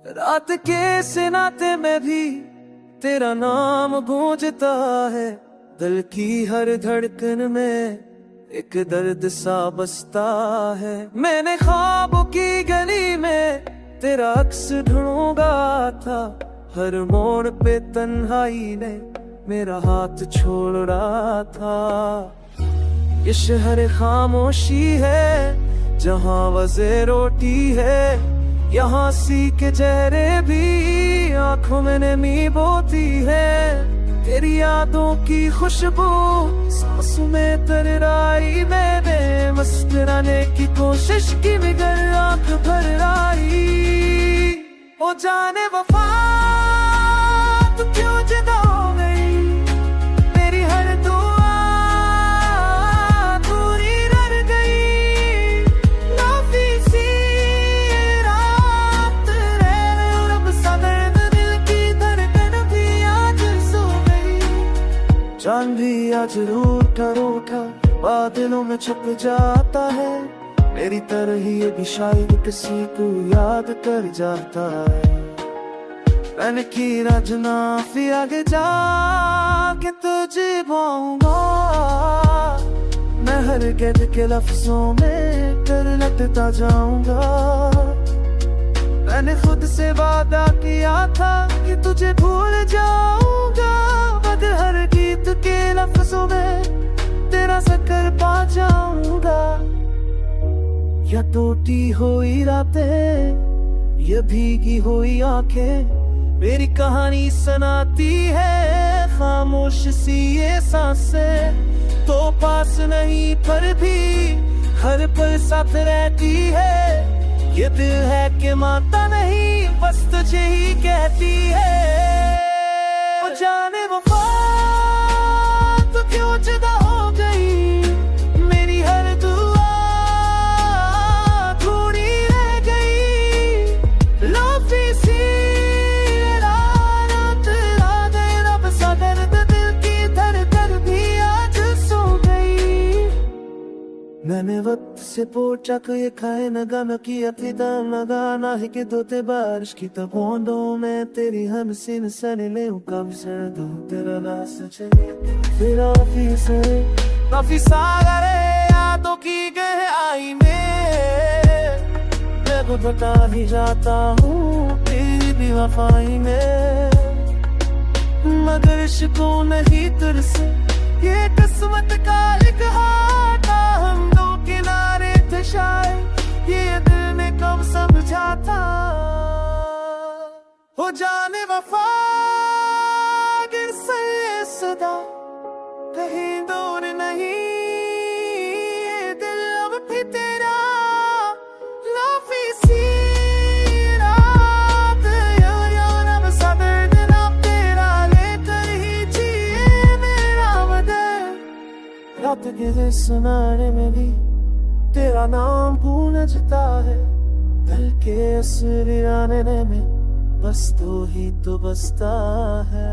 रात के सिनाते में भी तेरा नाम गूंजता है। दिल की हर धड़कन में एक दर्द सा बसता है। मैंने ख्वाबों की गली में तेरा अक्स ढूंढा था। हर मोड़ पे तन्हाई ने मेरा हाथ छोड़ रहा था। ये शहर खामोशी है जहाँ वज़े रोटी है। यहाँ सी के चेहरे भी आंखों में नमी बोती है। तेरी यादों की खुशबू सांसों में तरराई। मैंने मुस्कुराने की कोशिश की मगर आंख भर आई। ओ जाने वफा तू क्यों जुदा हो गई। मेरी हर दुआ पूरी रह गई। काफी सी रात रह रब सा दर्द दिल की धड़कन भी आज सो गई। चांद भी आज रूठा रूठा बादलों में छुप जाता है। मेरी तरह ये भी शायद किसी को याद कर जाता है। मैंने की रजना फिर आगे जा के तुझे पाऊंगा। मैं हर कहते के लफ्जों में कर लटता जाऊंगा। मैंने खुद से वादा किया था कि तुझे भूल जाऊंगा। मगर हर गीत के लफ्जों में तेरा जिक्र पा जाऊंगा। या टूटी हुई रातें या भीगी हुई आंखें मेरी कहानी सुनाती है। खामोश सी ये सांसें तो पास नहीं पर भी हर पल साथ रहती है। ये दिल है कि मानता नहीं बस तुझे ही कहती है। ओ जाने वफा तू क्यों जुदा हो गई। मेरी हर दुआ थोड़ी रह गई। लोफी सी रात आ गई रब सा दर्द दिल की धड़कन भी आज सो गई। मैंने वक्त से पूछा कि खाए न गाना किया फिदा न गाना है कि धोते बारिश की तबूंदों में तेरी हम सीन सने ले कब सर दो तेरा नास चले। फिर काफी सागरे यादों की गहराई में मैं को बता ही जाता हूँ तेरी बेवफाई में। मगर इश्क़ों नहीं तुझसे ये किस्मत का लिखा था। हम दो किनारे थे शायद ये दिल ने कब समझा था। हो जाने वफा गिर से सदा कहीं दूर नहीं। ये दिल अब भी तेरा लाफी सी रात या रब सा दर्द ना तेरा लेकर ही जिए मेरा बदल। रात के सुनाने में भी तेरा नाम गूंजता है। दिल के असुर आने में बस तू ही तो बसता है।